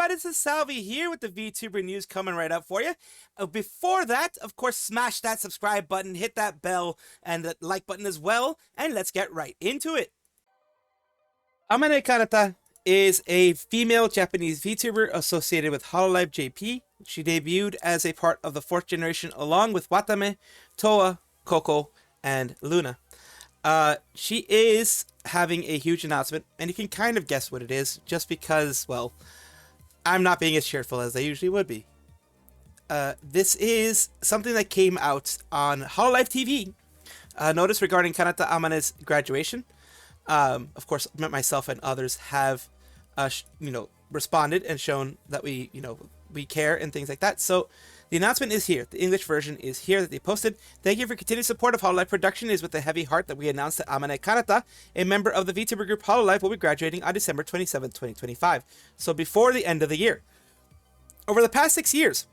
everybody, this is Salvi here with the VTuber news coming right up for you. Before that, of course, smash that subscribe button, hit that bell, and the like button as well, and let's get right into it. Amane Kanata is a female Japanese VTuber associated with Hololive JP. She debuted as a part of the 4th generation along with Watame, Toa, Coco, and Luna. She is having a huge announcement, and you can kind of guess what it is, just because, well, I'm not being as cheerful as I usually would be. This is something that came out on Hololive TV. Notice regarding Kanata Amane's graduation. Of course, myself and others have, responded and shown that we care and things like that. So the announcement is here. The English version is here that they posted. Thank you for continued support of Hololive production. It is with a heavy heart that we announce that Amane Kanata, a member of the VTuber group Hololive, will be graduating on December 27, 2025. So before the end of the year. Over the past 6 years,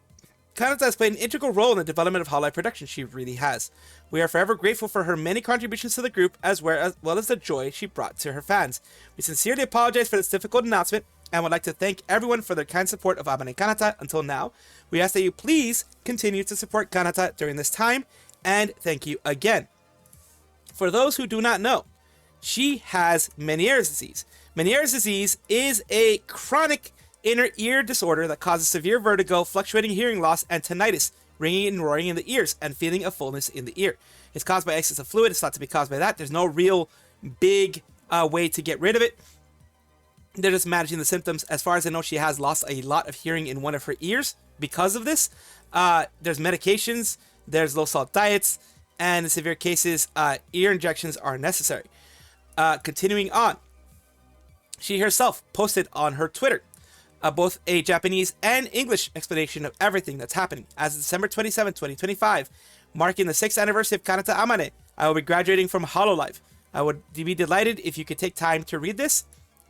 Kanata has played an integral role in the development of Hololive production. She really has. We are forever grateful for her many contributions to the group, as well as the joy she brought to her fans. We sincerely apologize for this difficult announcement, and would like to thank everyone for their kind support of Amane Kanata until now. We ask that you please continue to support Kanata during this time, and thank you again. For those who do not know, she has Meniere's disease. Meniere's disease is a chronic inner ear disorder that causes severe vertigo, fluctuating hearing loss, and tinnitus, ringing and roaring in the ears, and feeling a fullness in the ear. It's caused by excess of fluid. It's thought to be caused by that. There's no real big way to get rid of it. They're just managing the symptoms. As far as I know, she has lost a lot of hearing in one of her ears because of this. There's medications, there's low salt diets, and in severe cases, ear injections are necessary. Continuing on, she herself posted on her Twitter both a Japanese and English explanation of everything that's happening. As of December 27, 2025, marking the 6th anniversary of Kanata Amane, I will be graduating from Hololive. I would be delighted if you could take time to read this.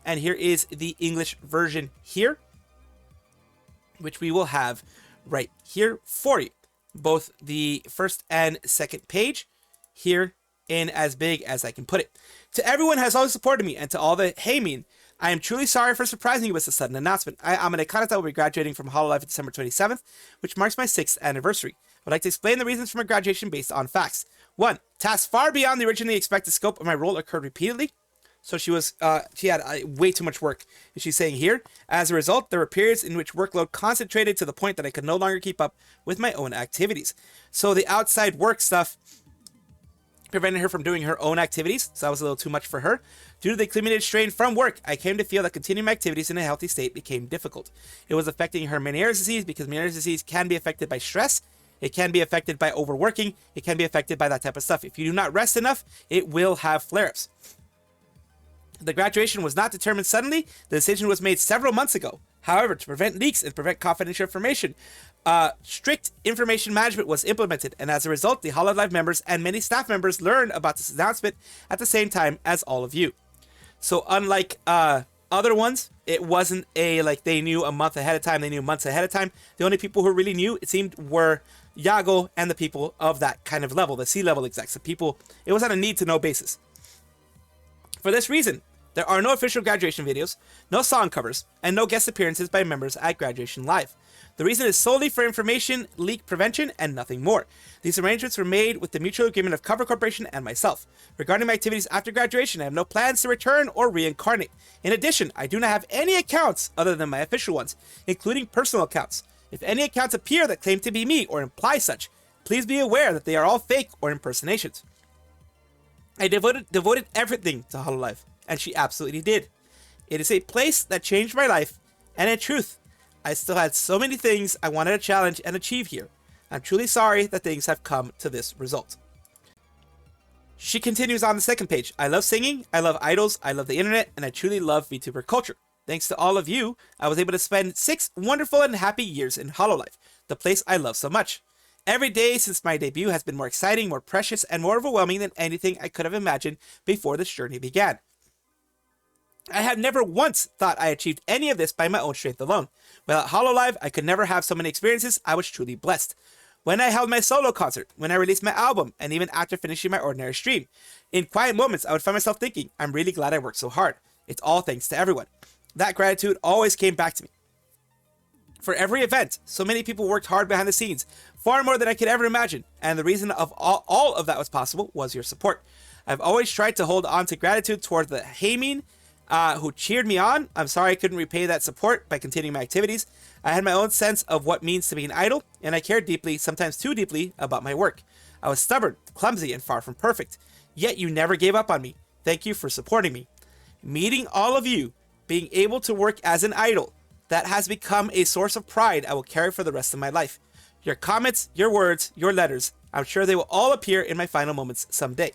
And here is the English version here, which we will have right here for you. Both the first and second page here in as big as I can put it. To everyone who has always supported me, and to all the hey mean, I am truly sorry for surprising you with the sudden announcement. I, Amane Kanata, will be graduating from Hololive on December 27th, which marks my 6th anniversary. I would like to explain the reasons for my graduation based on facts. 1. Tasks far beyond the originally expected scope of my role occurred repeatedly. So she had way too much work, she's saying here. As a result, there were periods in which workload concentrated to the point that I could no longer keep up with my own activities. So the outside work stuff prevented her from doing her own activities, so that was a little too much for her. Due to the accumulated strain from work, I came to feel that continuing my activities in a healthy state became difficult. It was affecting her Meniere's disease, because Meniere's disease can be affected by stress, it can be affected by overworking, it can be affected by that type of stuff. If you do not rest enough, it will have flare-ups. The graduation was not determined suddenly. The decision was made several months ago. However, to prevent leaks and prevent confidential information, strict information management was implemented, and as a result, the Hololive members and many staff members learned about this announcement at the same time as all of you. So unlike other ones, it wasn't like they knew a month ahead of time, they knew months ahead of time. The only people who really knew, it seemed, were Yago and the people of that kind of level, the C-level execs, the people. It was on a need-to-know basis. For this reason, there are no official graduation videos, no song covers, and no guest appearances by members at Graduation Live. The reason is solely for information leak prevention and nothing more. These arrangements were made with the mutual agreement of Cover Corporation and myself. Regarding my activities after graduation, I have no plans to return or reincarnate. In addition, I do not have any accounts other than my official ones, including personal accounts. If any accounts appear that claim to be me or imply such, please be aware that they are all fake or impersonations. I devoted everything to Hololive, and she absolutely did. It is a place that changed my life, and in truth, I still had so many things I wanted to challenge and achieve here. I'm truly sorry that things have come to this result. She continues on the second page. I love singing, I love idols, I love the internet, and I truly love VTuber culture. Thanks to all of you, I was able to spend 6 wonderful and happy years in Hololive, the place I love so much. Every day since my debut has been more exciting, more precious, and more overwhelming than anything I could have imagined before this journey began. I have never once thought I achieved any of this by my own strength alone. Without Hololive, I could never have so many experiences. I was truly blessed. When I held my solo concert, when I released my album, and even after finishing my ordinary stream, in quiet moments, I would find myself thinking, I'm really glad I worked so hard. It's all thanks to everyone. That gratitude always came back to me. for every event. So many people worked hard behind the scenes, far more than I could ever imagine. And the reason of all of that was possible was your support. I've always tried to hold on to gratitude toward the Heimin who cheered me on. I'm sorry I couldn't repay that support by continuing my activities. I had my own sense of what means to be an idol, and I cared deeply, sometimes too deeply, about my work. I was stubborn, clumsy, and far from perfect. Yet you never gave up on me. Thank you for supporting me. Meeting all of you, being able to work as an idol, that has become a source of pride I will carry for the rest of my life. Your comments, your words, your letters, I'm sure they will all appear in my final moments someday.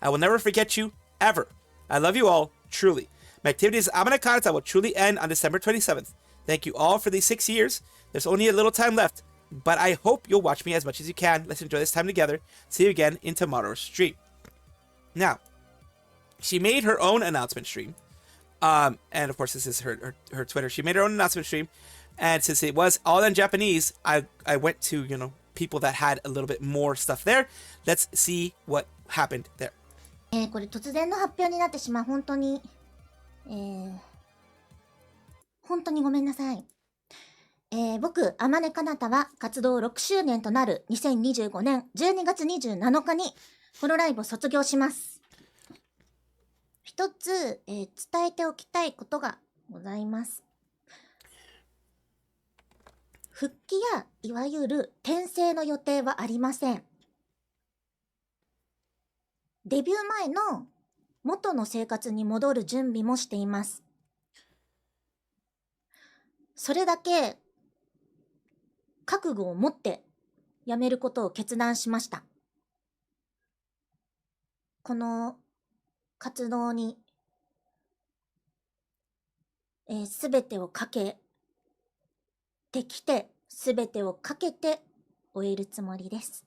I will never forget you, ever. I love you all, truly. My activities as Amane Kanata will truly end on December 27th. Thank you all for these 6 years. There's only a little time left, but I hope you'll watch me as much as you can. Let's enjoy this time together. See you again in tomorrow's stream. Now, she made her own announcement stream. And of course, this is her Twitter. She made her own announcement stream. And since it was all in Japanese, I went to, people that had a little bit more stuff there. Let's see what happened there. これ突然の発表になってしまう。本当にごめんなさい。僕、天音かなたは活動6周年となる2025年12月27日にホロライブを卒業します。一つ、伝えておきたいことがございます。復帰やいわゆる転生の予定はありません。デビュー前の元の生活に戻る準備もしています。それだけ覚悟を持って辞めることを決断しました。この活動に、すべてをかけてきて、すべてをかけて終えるつもりです。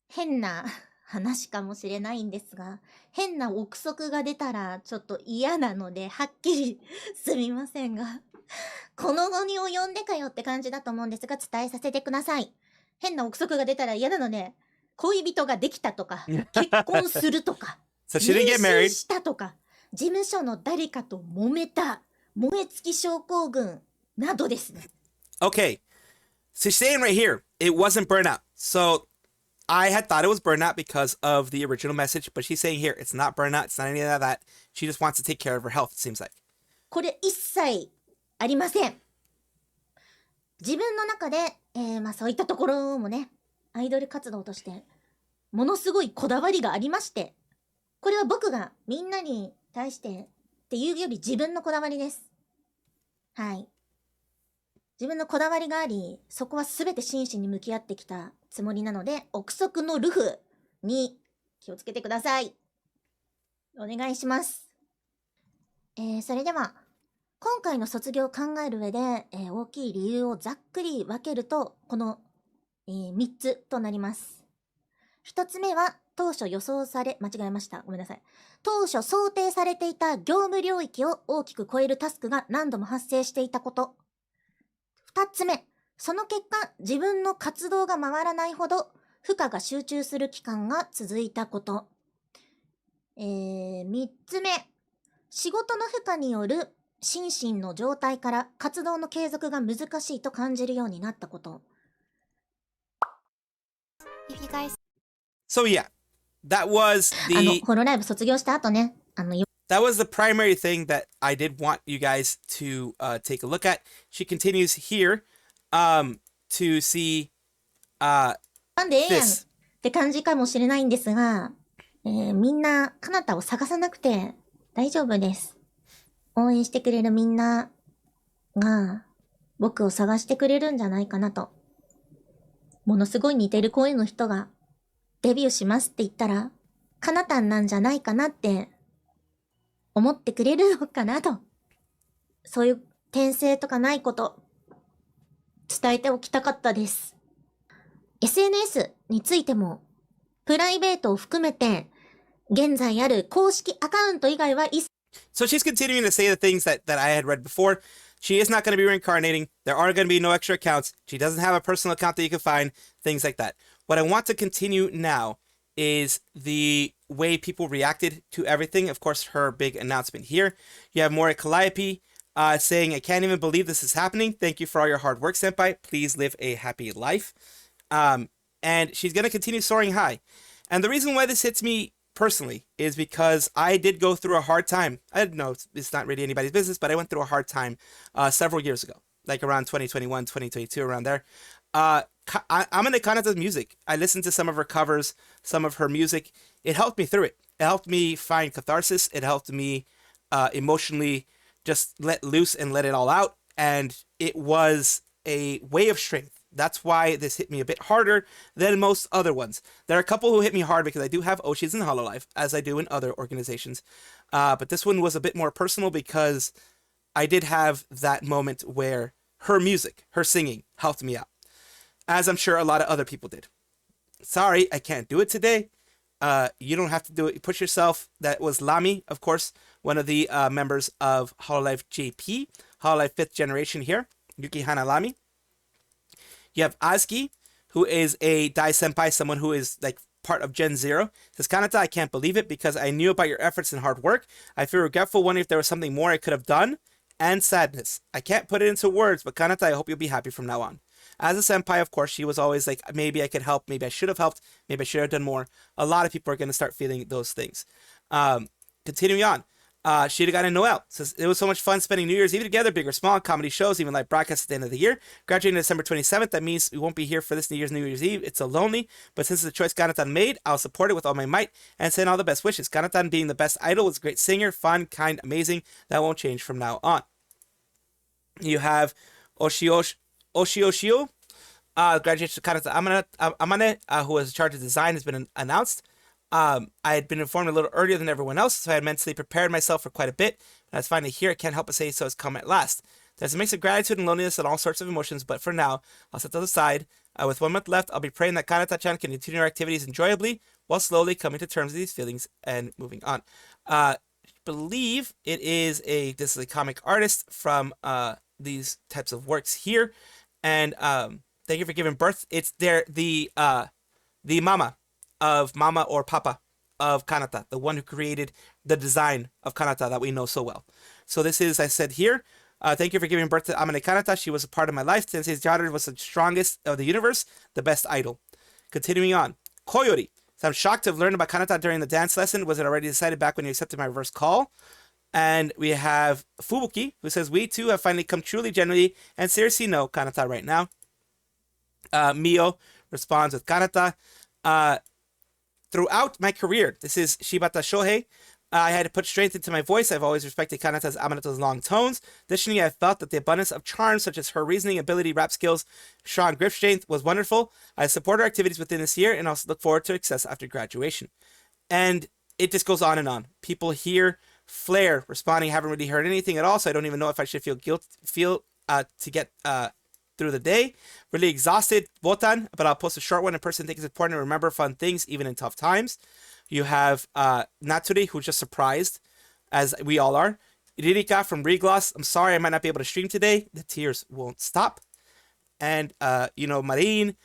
変な話かもしれないんですが、変な憶測が出たらちょっと嫌なので、はっきりすみませんが、この後に及んでかよって感じだと思うんですが、伝えさせてください。変な憶測が出たら嫌なので、恋人ができたとか、結婚するとか、So she didn't get married. 妊娠したとか、事務所の誰かと揉めた、燃え尽き症候群などですね。Okay, so she's saying right here, it wasn't burnout. So I had thought it was burnout because of the original message, but she's saying here, it's not burnout, it's not any of that. She just wants to take care of her health, it seems like. これ一切ありません。自分の中で、そういったところもね、アイドル活動として、ものすごいこだわりがありまして、これは僕がみんなに対してっていうより自分のこだわりです。はい。自分のこだわりがあり、そこは全て真摯に向き合ってきたつもりなので、憶測のルフに気をつけてください。お願いします。それでは、今回の卒業を考える上で、大きい理由をざっくり分けると、この、3つとなります。1つ目は、当初想定されていた業務領域を大きく超えるタスクが何度も発生していたこと。2つ目、その結果、自分の活動が回らないほど、負荷が集中する期間が続いたこと。3つ目、仕事の負荷による心身の状態から活動の継続が難しいと感じるようになったこと。So yeah, that was the ホロライブ卒業した後ね、that was the primary thing that I did want you guys to take a look at. She continues here to see なんでええやんって感じかもしれないんですが、みんなカナタを探さなくて大丈夫です。応援してくれるみんなが僕を探してくれるんじゃないかなと。ものすごい似てる声の人がデビューしますって言ったら、カナタンなんじゃないかなって思ってくれるのかなと。そういう転生とかないこと伝えておきたかったです。SNS についてもプライベートを含めて現在ある公式アカウント以外は一 So she's continuing to say the things that I had read before. She is not going to be reincarnating. There are going to be no extra accounts. She doesn't have a personal account that you can find. Things like that. What I want to continue now is the way people reacted to everything. Of course, her big announcement here. You have more Calliope saying, I can't even believe this is happening. Thank you for all your hard work, senpai. Please live a happy life. And she's going to continue soaring high. And the reason why this hits me personally is because I did go through a hard time. I know it's not really anybody's business, but I went through a hard time several years ago, like around 2021, 2022, around there. Amane Kanata's music. I listened to some of her covers, some of her music. It helped me through it. It helped me find catharsis. It helped me emotionally just let loose and let it all out. And it was a way of strength. That's why this hit me a bit harder than most other ones. There are a couple who hit me hard because I do have Oshis in Hololive, as I do in other organizations. But this one was a bit more personal because I did have that moment where her music, her singing, helped me out, as I'm sure a lot of other people did. Sorry, I can't do it today. You don't have to do it. Push yourself. That was Lami, of course, one of the members of Hololive JP, Hololive 5th generation here, Yukihana Lami. You have Azuki, who is a Dai Senpai, someone who is like part of Gen 0. Says, Kanata, I can't believe it because I knew about your efforts and hard work. I feel regretful, wondering if there was something more I could have done, and sadness. I can't put it into words, but Kanata, I hope you'll be happy from now on. As a senpai, of course, she was always like, maybe I could help, maybe I should have helped, maybe I should have done more. A lot of people are going to start feeling those things. Continuing on. Shiragane Noel says, it was so much fun spending New Year's Eve together, big or small, comedy shows, even live broadcasts at the end of the year. Graduating December 27th, that means we won't be here for this New Year's Eve. It's so lonely, but since it's a choice Kanata made, I'll support it with all my might and send all the best wishes. Kanata being the best idol, was a great singer, fun, kind, amazing. That won't change from now on. You have Oshio, graduation of Kanata Amane, who was in charge of design, has been announced. I had been informed a little earlier than everyone else, so I had mentally prepared myself for quite a bit. And that's finally here. I can't help but say so has come at last. There's a mix of gratitude and loneliness and all sorts of emotions, but for now, I'll set those aside. With 1 month left, I'll be praying that Kanata-chan can continue our activities enjoyably while slowly coming to terms with these feelings and moving on. Believe it is this is a comic artist from these types of works here, and thank you for giving birth. It's the mama of Mama or Papa of Kanata, the one who created the design of Kanata that we know so well. So this is, I said here, thank you for giving birth to Amane Kanata. She was a part of my life. Sensei's daughter was the strongest of the universe, the best idol. Continuing on. Koyori. So I'm shocked to have learned about Kanata during the dance lesson. Was it already decided back when you accepted my reverse call? And we have Fubuki, who says, we too have finally come truly, genuinely, and seriously know Kanata right now. Mio responds with Kanata. Throughout my career, this is Shibata Shohei, I had to put strength into my voice. I've always respected Kanata's Amaneto's long tones. Additionally, I felt that the abundance of charms, such as her reasoning ability, rap skills, strong grip strength, was wonderful. I support her activities within this year and also look forward to success after graduation. And it just goes on and on. People here, Flair responding, haven't really heard anything at all, so I don't even know if I should feel to get through the day. Really exhausted, Botan, but I'll post a short one. A person thinks it's important to remember fun things, even in tough times. You have Natsuri, who's just surprised, as we all are. Ririka from Regloss, I'm sorry I might not be able to stream today. The tears won't stop. And, Marine.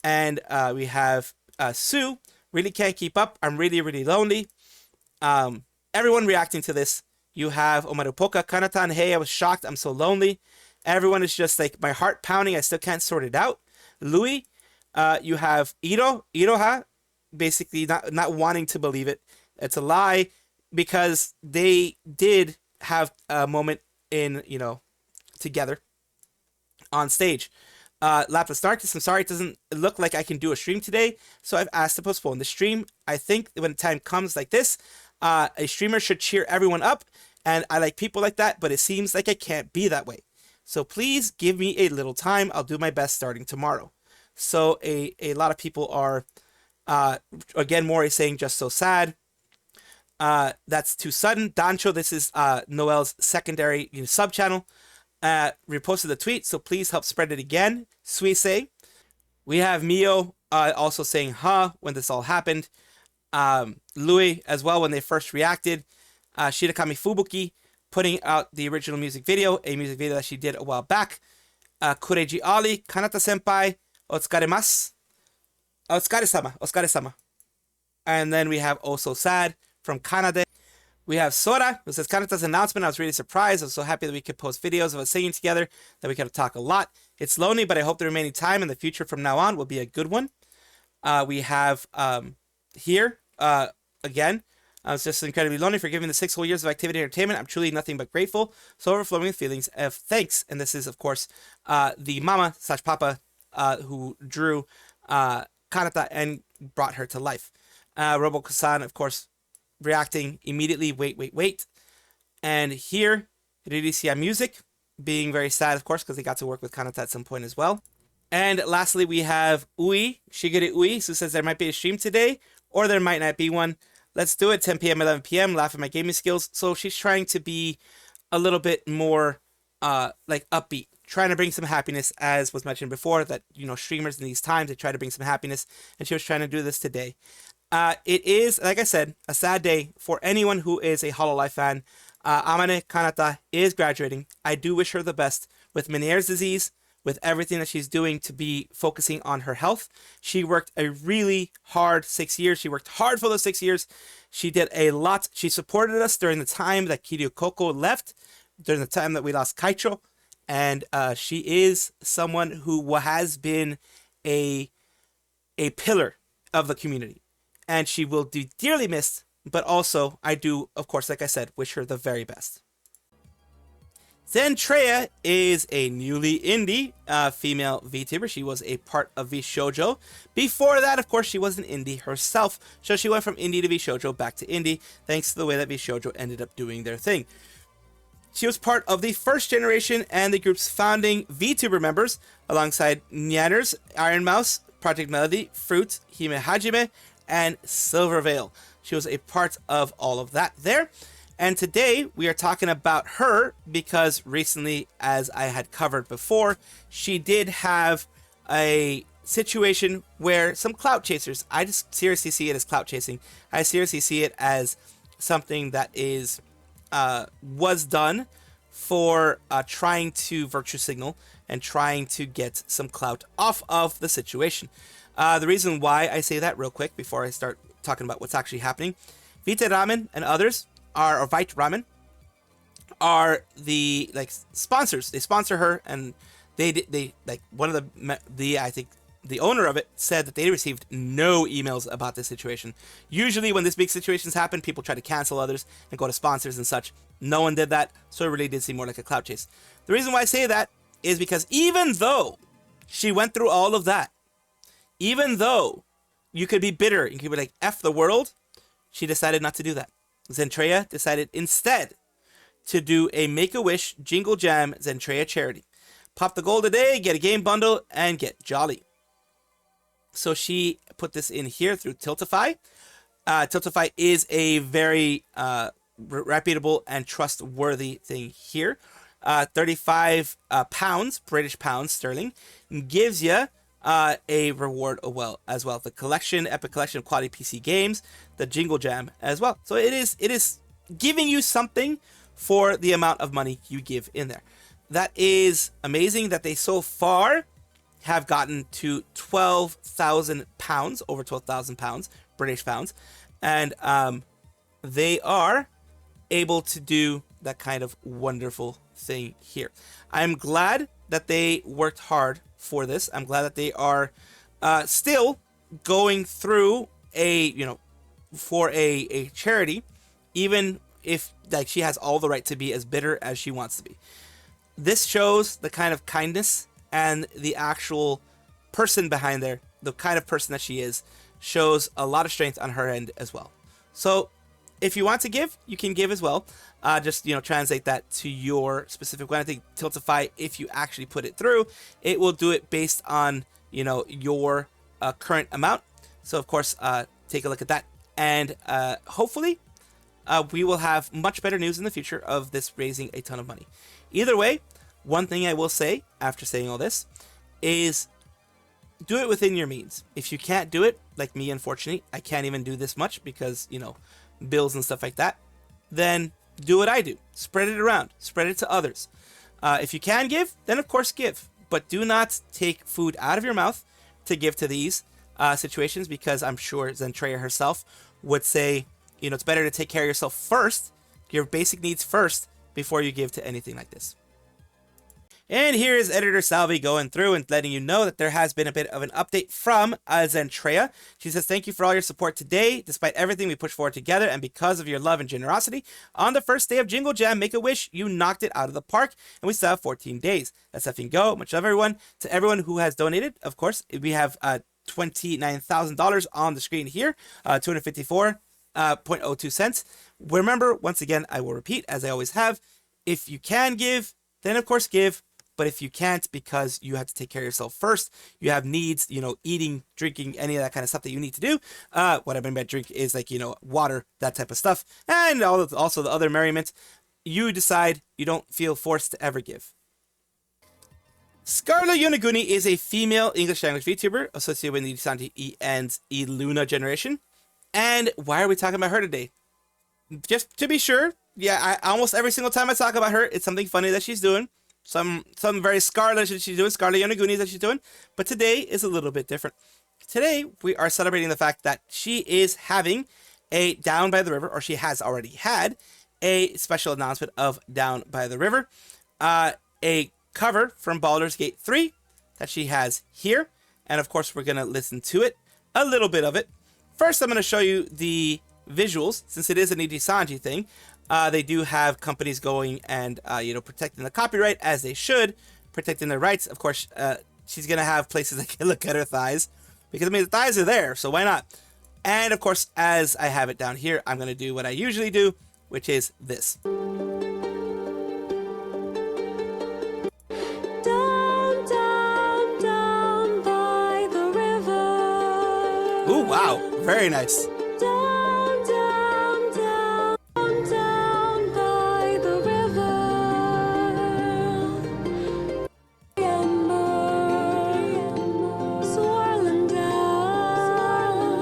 And we have Sue, really can't keep up. I'm really, really lonely. Everyone reacting to this. You have Omarupoka, Kanata, hey, I was shocked. I'm so lonely. Everyone is just like, my heart pounding. I still can't sort it out. Louis, you have Iroha, basically not wanting to believe it. It's a lie because they did have a moment together on stage. Lapis Darkness, I'm sorry, it doesn't look like I can do a stream today, so I've asked to postpone the stream. I think when time comes like this, a streamer should cheer everyone up, and I like people like that, but it seems like I can't be that way. So please give me a little time. I'll do my best starting tomorrow. So a lot of people are, again, Mori saying just so sad. That's too sudden. Dancho, this is Noel's secondary sub channel. Reposted the tweet, so please help spread it again. Suise. We have Mio also saying when this all happened. Louis as well when they first reacted. Shirakami Fubuki putting out the original music video, a music video that she did a while back. Kureji Ali, Kanata Senpai, Otsukaremasu. Otsukare-sama. And then we have Also Sad from Kanade. We have Sora, who says, Kanata's announcement, I was really surprised. I was so happy that we could post videos of us singing together, that we could talk a lot. It's lonely, but I hope the remaining time in the future from now on will be a good one. We have here, again, I was just incredibly lonely for giving the 6 whole years of activity and entertainment. I'm truly nothing but grateful, so overflowing with feelings of thanks. And this is, of course, the mama / papa who drew Kanata and brought her to life. Robo-san, of course, reacting immediately, wait. And here, Ririsia Music, being very sad, of course, because they got to work with Kanata at some point as well. And lastly, we have Ui, Shigure Ui, who says there might be a stream today, or there might not be one. Let's do it, 10 p.m., 11 p.m., laugh at my gaming skills. So she's trying to be a little bit more, like, upbeat, trying to bring some happiness, as was mentioned before, that, you know, streamers in these times, they try to bring some happiness, and she was trying to do this today. It is, like I said, a sad day for anyone who is a Hololive fan. Amane Kanata is graduating. I do wish her the best with Meniere's disease, with everything that she's doing to be focusing on her health. She worked a really hard 6 years. She worked hard for those 6 years. She did a lot. She supported us during the time that Kiryu Koko left, during the time that we lost Kaicho. And she is someone who has been a pillar of the community. And she will be dearly missed, but also, I do, of course, like I said, wish her the very best. Zentreya is a newly indie female VTuber. She was a part of VShoujo. Before that, of course, she was an indie herself. So she went from indie to VShoujo back to indie, thanks to the way that VShoujo ended up doing their thing. She was part of the first generation and the group's founding VTuber members, alongside Nyanners, Iron Mouse, Project Melody, Fruit, Hime Hajime, and Silvervale. She was a part of all of that there. And today we are talking about her because recently, as I had covered before, she did have a situation where some clout chasers, I just seriously see it as clout chasing. I seriously see it as something that is was done for trying to virtue signal and trying to get some clout off of the situation. The reason why I say that real quick before I start talking about what's actually happening, Vite Ramen and others or Vite Ramen are the sponsors. They sponsor her, and they like one of the I think the owner of it said that they received no emails about this situation. Usually when these big situations happen, people try to cancel others and go to sponsors and such. No one did that, so it really did seem more like a clout chase. The reason why I say that is because even though she went through all of that, even though you could be bitter and you could be like, F the world, she decided not to do that. Zentreya decided instead to do a Make-A-Wish Jingle Jam Zentreya Charity. Pop the gold a day, get a game bundle, and get jolly. So she put this in here through Tiltify. Tiltify is a very reputable and trustworthy thing here. 35 pounds, British pounds sterling, gives you a reward as well. The collection, epic collection of quality PC games, the Jingle Jam as well. So it is giving you something for the amount of money you give in there. That is amazing that they so far have gotten to 12,000 pounds, over 12,000 pounds, British pounds, and they are able to do that kind of wonderful thing here. I'm glad that they worked hard for this. I'm glad that they are still going through for a charity, even if she has all the right to be as bitter as she wants to be. This shows the kind of kindness and the actual person behind there, the kind of person that she is, shows a lot of strength on her end as well. So if you want to give, you can give as well. Just translate that to your specific one. I think Tiltify, if you actually put it through, it will do it based on your current amount. So of course, take a look at that, and hopefully we will have much better news in the future of this raising a ton of money. Either way, one thing I will say after saying all this is do it within your means. If you can't do it, like me, unfortunately, I can't even do this much because, bills and stuff like that, then do what I do. Spread it around. Spread it to others. If you can give, then of course give. But do not take food out of your mouth to give to these situations, because I'm sure Zentreya herself would say, it's better to take care of yourself first your basic needs first before you give to anything like this. And here is editor Salvi going through and letting you know that there has been a bit of an update from Zentreya. She says, thank you for all your support today. Despite everything we pushed forward together and because of your love and generosity, on the first day of Jingle Jam, Make a Wish, you knocked it out of the park, and we still have 14 days. That's effing go. Much love, everyone. To everyone who has donated, of course, we have $29,000 on the screen here, 254.02 cents. Remember, once again, I will repeat, as I always have, if you can give, then of course give. But if you can't, because you have to take care of yourself first, you have needs, you know, eating, drinking, any of that kind of stuff that you need to do. What I mean by drink is like, you know, water, that type of stuff. And also the other merriment. You decide, you don't feel forced to ever give. Scarle Yonaguni is a female English language VTuber associated with the Nijisanji and Luna generation. And why are we talking about her today? Just to be sure, yeah, almost every single time I talk about her, it's something funny that she's doing. Some very Scarle that she's doing, Scarle Yonaguni that she's doing. But today is a little bit different. Today, we are celebrating the fact that she is having a Down by the River, or she has already had a special announcement of Down by the River. A cover from Baldur's Gate 3 that she has here. And of course, we're going to listen to it, a little bit of it. First, I'm going to show you the visuals, since it is a Nijisanji thing. They do have companies going and, you know, protecting the copyright, as they should, protecting their rights. Of course, she's going to have places that can look at her thighs, because, I mean, the thighs are there, so why not? And, of course, as I have it down here, I'm going to do what I usually do, which is this. Down, down, down by the river. Ooh, wow. Very nice. Down, down, down, down by the river. Swirling down.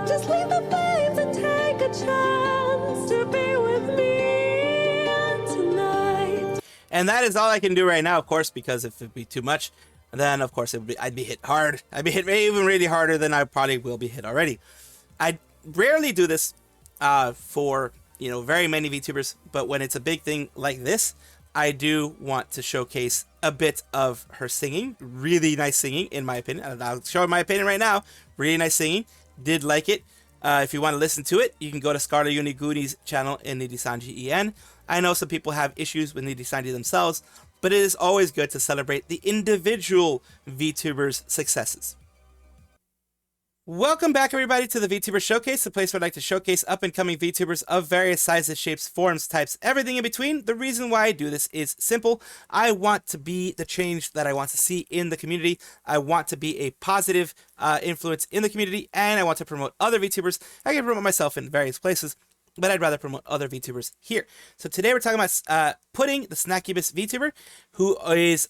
Just leave the flames and take a chance to be with me tonight. And that is all I can do right now, of course, because if it'd be too much, then of course I'd be hit hard. I'd be hit even really harder than I probably will be hit already. I rarely do this for, you know, very many VTubers, but when it's a big thing like this, I do want to showcase a bit of her singing. Really nice singing, in my opinion. And I'll show my opinion right now. Really nice singing. Did like it. If you want to listen to it, you can go to Scarle Yonaguni's channel in Nijisanji EN. I know some people have issues with Nijisanji themselves, but it is always good to celebrate the individual VTubers' successes. Welcome back, everybody, to the VTuber Showcase, the place where I like to showcase up-and-coming VTubers of various sizes, shapes, forms, types, everything in between. The reason why I do this is simple. I want to be the change that I want to see in the community. I want to be a positive influence in the community, and I want to promote other VTubers. I can promote myself in various places, but I'd rather promote other VTubers here. So today we're talking about Pudding, the Snackibus VTuber, who is...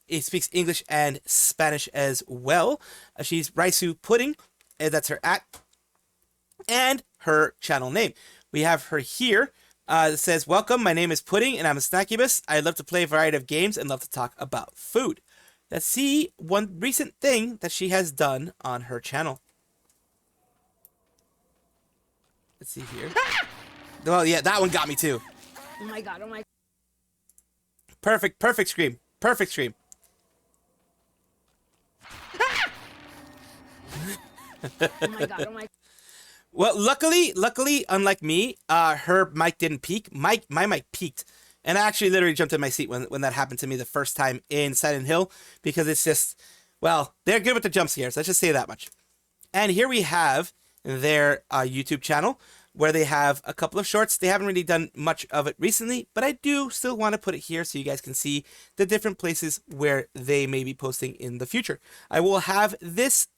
He speaks English and Spanish as well. She's RaisuPudding, that's her @ and her channel name. We have her here. It says, welcome, my name is Pudding and I'm a Snackibus. I love to play a variety of games and love to talk about food. Let's see one recent thing that she has done on her channel. Let's see here. Well, yeah, that one got me too. Oh my god, oh my. Perfect scream. Perfect scream. Oh my god, oh my. Well, luckily, unlike me, her mic didn't peak. My mic peaked. And I actually literally jumped in my seat when that happened to me the first time in Silent Hill, because it's just, well, they're good with the jump scares. Let's just say that much. And here we have their YouTube channel, where they have a couple of shorts. They haven't really done much of it recently, but I do still want to put it here so you guys can see the different places where they may be posting in the future. I will have this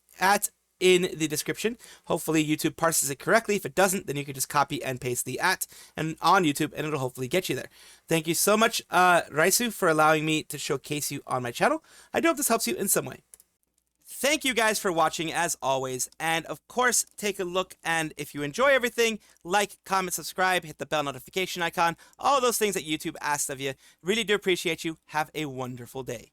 in the description. Hopefully YouTube parses it correctly. If it doesn't, then you can just copy and paste the and on YouTube, and it'll hopefully get you there. Thank you so much, Raisu, for allowing me to showcase you on my channel. I do hope this helps you in some way. Thank you guys for watching, as always, and of course, take a look, and if you enjoy everything, like, comment, subscribe, hit the bell notification icon, all those things that YouTube asks of you. Really do appreciate you. Have a wonderful day.